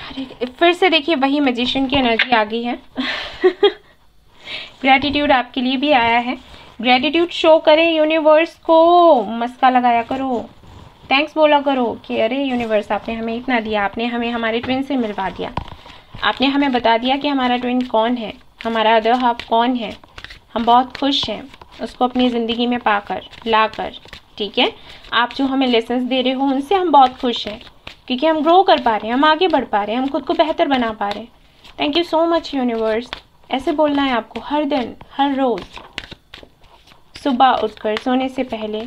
अरे फिर से देखिए वही मैजिशियन की एनर्जी आ गई है। ग्रैटिट्यूड आपके लिए भी आया है। ग्रैटिट्यूड शो करें यूनिवर्स को, मस्का लगाया करो, थैंक्स बोला करो कि अरे यूनिवर्स आपने हमें इतना दिया, आपने हमें हमारे ट्विन से मिलवा दिया, आपने हमें बता दिया कि हमारा ट्विन कौन है, हमारा अदर हाफ कौन है, हम बहुत खुश हैं उसको अपनी ज़िंदगी में पाकर, लाकर, ठीक है। आप जो हमें लेसन्स दे रहे हो उनसे हम बहुत खुश हैं, क्योंकि हम ग्रो कर पा रहे हैं, हम आगे बढ़ पा रहे हैं, हम खुद को बेहतर बना पा रहे हैं। Thank you so much universe. ऐसे बोलना है आपको हर दिन, हर रोज़, सुबह उठकर, सोने से पहले,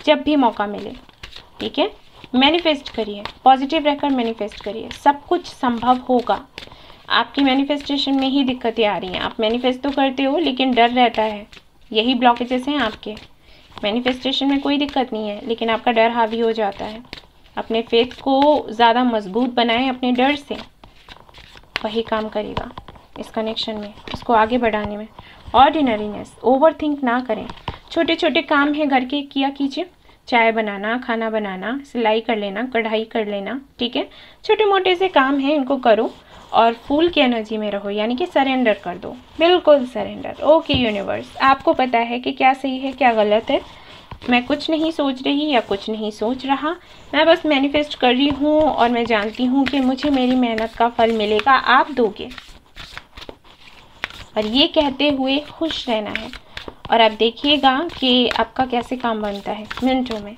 जब भी मौका मिले, ठीक है। मैनिफेस्ट करिए, पॉजिटिव रहकर मैनिफेस्ट करिए, सब कुछ संभव होगा। आपकी मैनिफेस्टेशन में ही दिक्कतें आ रही हैं। आप मैनिफेस्ट तो करते हो लेकिन डर रहता है, यही ब्लॉकेजेस हैं आपके। मैनिफेस्टेशन में कोई दिक्कत नहीं है, लेकिन आपका डर हावी हो जाता है। अपने फेथ को ज़्यादा मजबूत बनाएं अपने डर से, वही काम करेगा इस कनेक्शन में, इसको आगे बढ़ाने में। ऑर्डिनरीनेस, ओवर थिंक ना करें। छोटे छोटे काम है घर के, किया कीजिए। चाय बनाना, खाना बनाना, सिलाई कर लेना, कढ़ाई कर लेना, ठीक है। छोटे मोटे से काम हैं, इनको करो और फूल की एनर्जी में रहो, यानी कि सरेंडर कर दो, बिल्कुल सरेंडर। ओके यूनिवर्स, आपको पता है कि क्या सही है क्या गलत है। मैं कुछ नहीं सोच रही या कुछ नहीं सोच रहा, मैं बस मैनिफेस्ट कर रही हूँ और मैं जानती हूँ कि मुझे मेरी मेहनत का फल मिलेगा, आप दोगे। और ये कहते हुए खुश रहना है और आप देखिएगा कि आपका कैसे काम बनता है मिनटों में।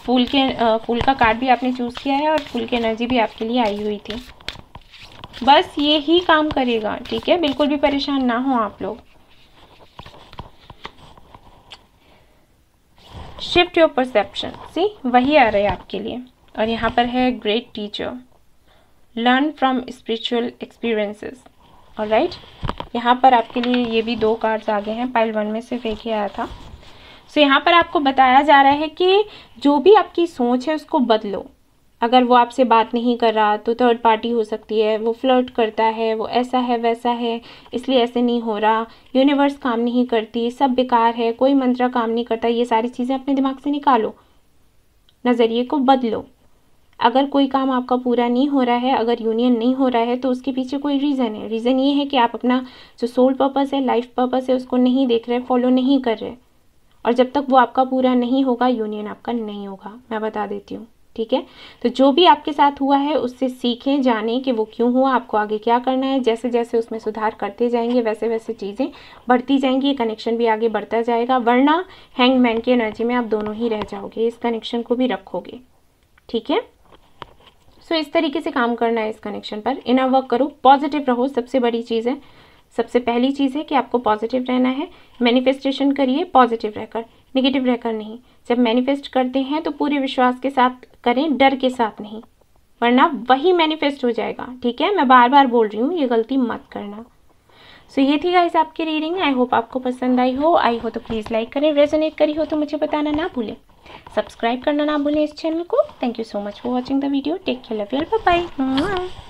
फूल का कार्ड भी आपने चूज़ किया है और फूल की एनर्जी भी आपके लिए आई हुई थी। बस ये ही काम करेगा, ठीक है। बिल्कुल भी परेशान ना हो आप लोग। शिफ्ट योर परसेप्शन, सी वही आ रहा है आपके लिए। और यहाँ पर है great teacher, learn from spiritual experiences. Alright, यहाँ पर आपके लिए ये भी 2 कार्ड्स आ गए हैं, पाइल 1 में सिर्फ एक ही आया था। सो यहाँ पर आपको बताया जा रहा है कि जो भी आपकी सोच है उसको बदलो। अगर वो आपसे बात नहीं कर रहा तो थर्ड पार्टी हो सकती है, वो फ्लर्ट करता है, वो ऐसा है वैसा है, इसलिए ऐसे नहीं हो रहा, यूनिवर्स काम नहीं करती, सब बेकार है, कोई मंत्र काम नहीं करता, ये सारी चीज़ें अपने दिमाग से निकालो, नज़रिए को बदलो। अगर कोई काम आपका पूरा नहीं हो रहा है, अगर यूनियन नहीं हो रहा है, तो उसके पीछे कोई रीज़न है। रीज़न ये है कि आप अपना जो सोल पर्पस है, लाइफ पर्पस है, उसको नहीं देख रहे, फॉलो नहीं कर रहे। और जब तक वो आपका पूरा नहीं होगा, यूनियन आपका नहीं होगा, मैं बता देती हूँ, ठीक है। तो जो भी आपके साथ हुआ है उससे सीखें, जानें कि वो क्यों हुआ, आपको आगे क्या करना है। जैसे जैसे उसमें सुधार करते जाएंगे वैसे वैसे चीज़ें बढ़ती जाएंगी, कनेक्शन भी आगे बढ़ता जाएगा। वरना हैंगमैन की एनर्जी में आप दोनों ही रह जाओगे, इस कनेक्शन को भी रखोगे, ठीक है। सो इस तरीके से काम करना है इस कनेक्शन पर। इनर वर्क करो, पॉजिटिव रहो, सबसे बड़ी चीज़ है। सबसे पहली चीज़ है कि आपको पॉजिटिव रहना है। मैनिफेस्टेशन करिए पॉजिटिव रहकर, नेगेटिव रहकर नहीं। जब मैनिफेस्ट करते हैं तो पूरे विश्वास के साथ करें, डर के साथ नहीं, वरना वही मैनिफेस्ट हो जाएगा, ठीक है। मैं बार बार बोल रही हूँ, ये गलती मत करना। सो ये थी गाइस आपकी रीडिंग। आई होप आपको पसंद आई हो तो प्लीज़ लाइक करें, रेजोनेट करी हो तो मुझे बताना ना भूलें, सब्सक्राइब करना ना भूलें इस चैनल को। Thank you so much for watching the video. Take care, love you, bye bye.